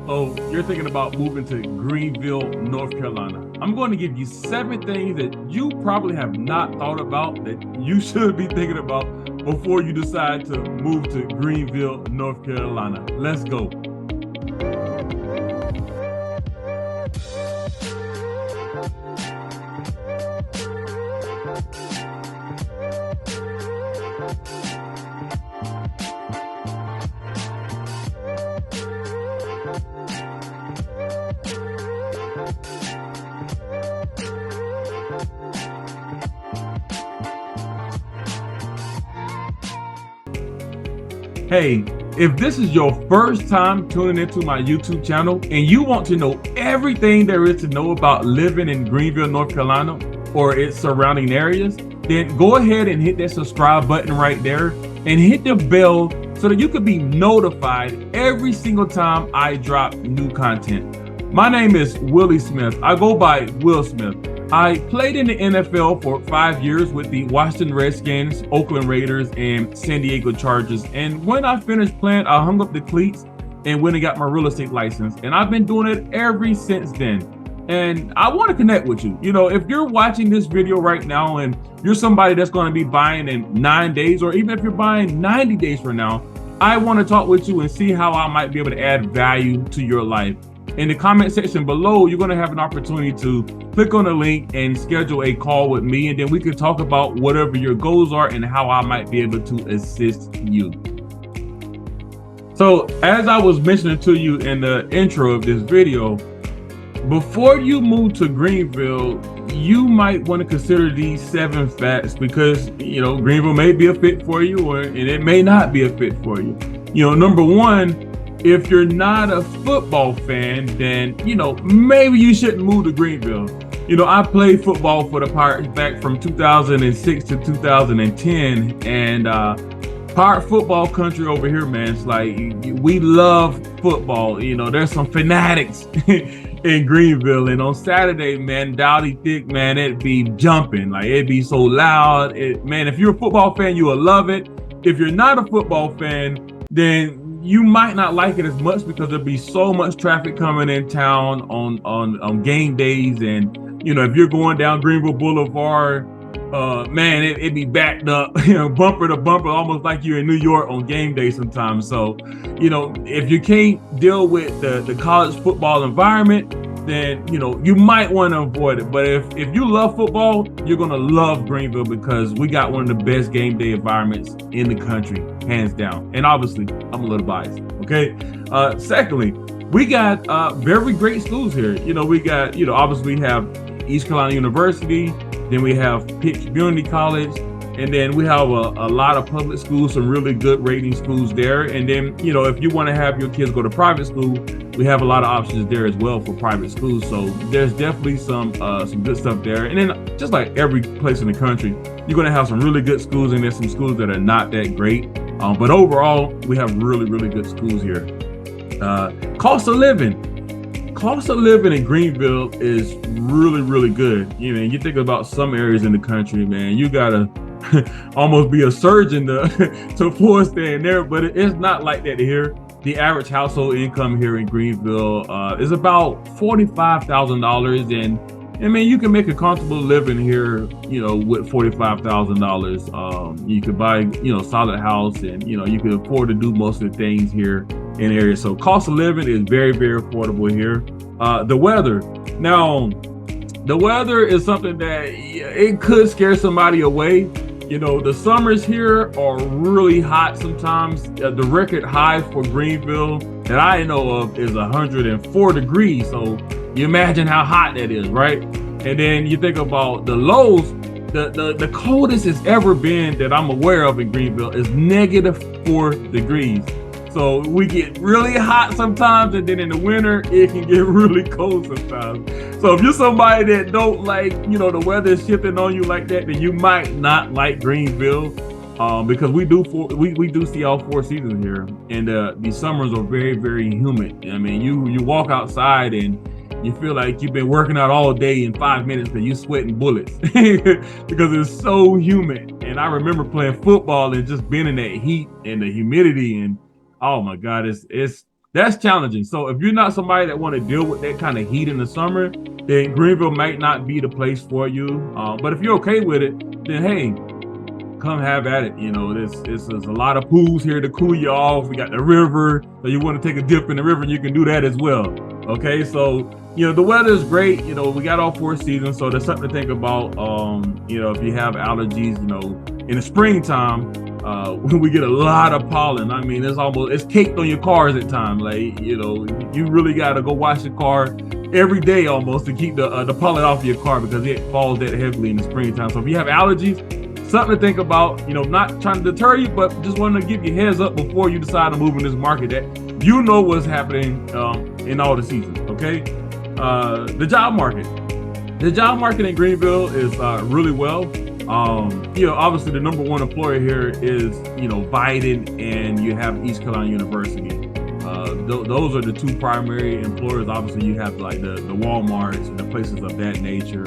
Oh, you're thinking about moving to Greenville, North Carolina. I'm going to give you 7 things that you probably have not thought about that you should be thinking about before you decide to move to Greenville, North Carolina. Let's go. Hey, if this is your first time tuning into my YouTube channel and you want to know everything there is to know about living in Greenville, North Carolina, or its surrounding areas, then go ahead and hit that subscribe button right there and hit the bell so that you can be notified every single time I drop new content. My name is Willie Smith. I go by Will Smith. I played in the NFL for 5 years with the Washington Redskins, Oakland Raiders, and San Diego Chargers. And when I finished playing, I hung up the cleats and went and got my real estate license. And I've been doing it ever since then. And I want to connect with you. You know, if you're watching this video right now and you're somebody that's going to be buying in 9 days, or even if you're buying 90 days from now, I want to talk with you and see how I might be able to add value to your life. In the comment section below, you're going to have an opportunity to click on the link and schedule a call with me, and then we can talk about whatever your goals are and how I might be able to assist you. So, as I was mentioning to you in the intro of this video, before you move to Greenville, you might want to consider these 7 facts because, you know, Greenville may be a fit for you, and it may not be a fit for you. You know, number one, if you're not a football fan, then, you know, maybe you shouldn't move to Greenville. You know, I played football for the Pirates back from 2006 to 2010, and Pirate football country over here, man. It's like, we love football. You know, there's some fanatics in Greenville, and on Saturday, man, Dowdy Thick, man, it'd be jumping. Like, it'd be so loud. Man, if you're a football fan, you will love it. If you're not a football fan, then you might not like it as much because there'll be so much traffic coming in town on game days. And, you know, if you're going down Greenville Boulevard, man, it'd be backed up, you know, bumper to bumper, almost like you're in New York on game day sometimes. So, you know, if you can't deal with the college football environment, then, you know, you might want to avoid it. But if you love football, you're going to love Greenville because we got one of the best game day environments in the country, hands down. And obviously, I'm a little biased, okay? Secondly, we got very great schools here. You know, we got, you know, obviously we have East Carolina University, then we have Pitt Community College, and then we have a lot of public schools, some really good rating schools there. And then, you know, if you want to have your kids go to private school, we have a lot of options there as well for private schools. So there's definitely some good stuff there. And then just like every place in the country, you're going to have some really good schools, and there's some schools that are not that great. But overall, we have really, really good schools here. Cost of living. Cost of living in Greenville is really, really good. You know, you think about some areas in the country, man, you gotta almost be a surgeon to afford staying there, but it's not like that here. The average household income here in Greenville is about $45,000, and I mean, you can make a comfortable living here, you know, with $45,000. You could buy, you know, solid house, and, you know, you can afford to do most of the things here in the area. So cost of living is very, very affordable here. The weather. Now, the weather is something that it could scare somebody away. You know, the summers here are really hot sometimes. The record high for Greenville that I know of is 104 degrees. So you imagine how hot that is, right? And then you think about the lows. The coldest it's ever been that I'm aware of in Greenville is -4 degrees. So we get really hot sometimes, and then in the winter, it can get really cold sometimes. So if you're somebody that don't like, you know, the weather is shifting on you like that, then you might not like Greenville, because we do see all 4 seasons here, and the summers are very, very humid. I mean, you walk outside and you feel like you've been working out all day in 5 minutes because you're sweating bullets because it's so humid. And I remember playing football and just being in that heat and the humidity, and oh my God, it's that's challenging. So if you're not somebody that want to deal with that kind of heat in the summer, then Greenville might not be the place for you. But if you're okay with it, then hey, come have at it. You know, there's a lot of pools here to cool you off. We got the river, so you want to take a dip in the river, you can do that as well. Okay, so you know the weather is great. You know, we got all 4 seasons, so there's something to think about. You know, if you have allergies, you know, in the springtime, we get a lot of pollen. I mean, it's caked on your cars at times. Like, you know, you really got to go wash your car every day almost to keep the pollen off your car, because it falls that heavily in the springtime. So if you have allergies, something to think about. You know, not trying to deter you, but just wanting to give you heads up before you decide to move in this market, that you know what's happening in all the seasons. Okay, the job market. The job market in Greenville is really well. You know, obviously the number 1 employer here is, you know, Biden, and you have East Carolina University. Those are the 2 primary employers. Obviously you have like the Walmarts and the places of that nature.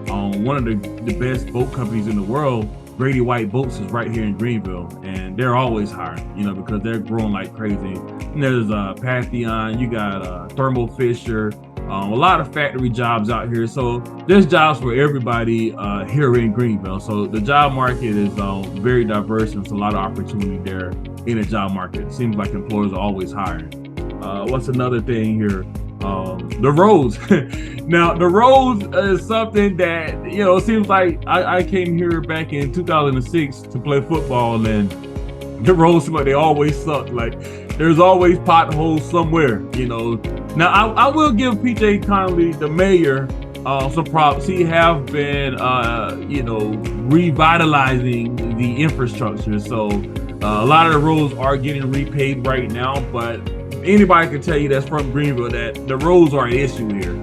One of the best boat companies in the world, Grady White Boats, is right here in Greenville, and they're always hiring, you know, because they're growing like crazy. And there's Pantheon, you got Thermo Fisher, a lot of factory jobs out here. So there's jobs for everybody here in Greenville. So the job market is very diverse, and there's a lot of opportunity there in the job market. It seems like employers are always hiring. What's another thing here? The roads. Now the roads is something that, you know, it seems like I came here back in 2006 to play football, and the roads seem like they always suck. Like there's always potholes somewhere, you know. Now I will give PJ Connolly, the mayor, some props. He have been you know, revitalizing the infrastructure. So a lot of the roads are getting repaved right now, but anybody can tell you that's from Greenville that the roads are an issue here.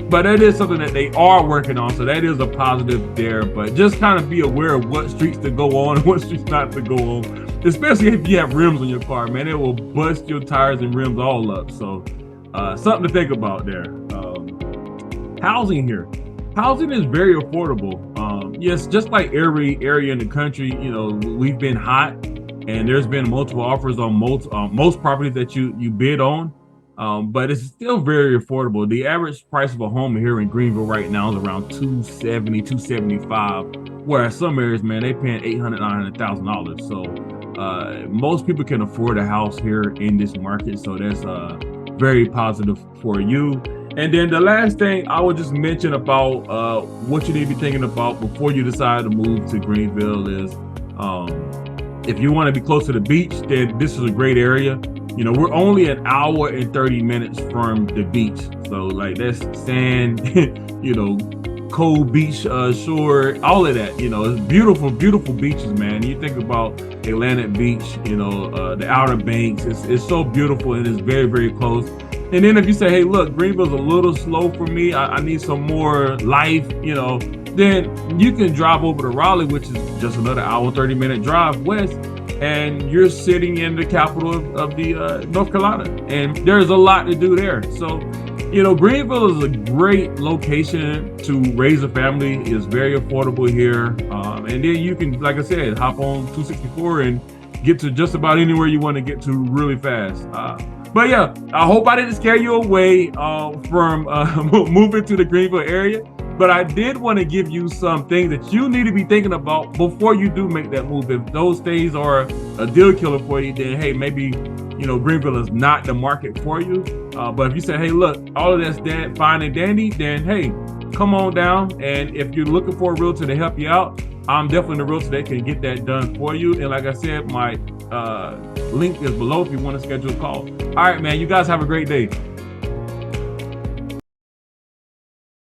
But that is something that they are working on, so that is a positive there. But just kind of be aware of what streets to go on and what streets not to go on, especially if you have rims on your car, man. It will bust your tires and rims all up. So something to think about there. Housing here. Housing is very affordable. Yes, just like every area in the country, you know, we've been hot, and there's been multiple offers on most properties that you bid on, but it's still very affordable. The average price of a home here in Greenville right now is around $270,000, $275,000, whereas some areas, man, they paying $800,000, $900,000. So most people can afford a house here in this market, so that's very positive for you. And then the last thing I would just mention about what you need to be thinking about before you decide to move to Greenville is, if you want to be close to the beach, then this is a great area. You know, we're only an hour and 30 minutes from the beach. So like that's sand, you know, cold beach shore, all of that. You know, it's beautiful, beautiful beaches, man. You think about Atlantic Beach, you know, the Outer Banks. It's so beautiful, and it's very, very close. And then if you say, hey, look, Greenville's a little slow for me, I need some more life, you know, then you can drive over to Raleigh, which is just another hour, 30-minute drive west, and you're sitting in the capital of the North Carolina, and there's a lot to do there. So, you know, Greenville is a great location to raise a family. It's very affordable here, and then you can, like I said, hop on 264 and get to just about anywhere you want to get to really fast. But yeah, I hope I didn't scare you away from moving to the Greenville area. But I did want to give you some things that you need to be thinking about before you do make that move. If those things are a deal killer for you, then hey, maybe, you know, Greenville is not the market for you. But if you say, hey, look, all of that's fine and dandy, then hey, come on down. And if you're looking for a realtor to help you out, I'm definitely the realtor that can get that done for you. And like I said, my link is below if you want to schedule a call. All right, man, you guys have a great day.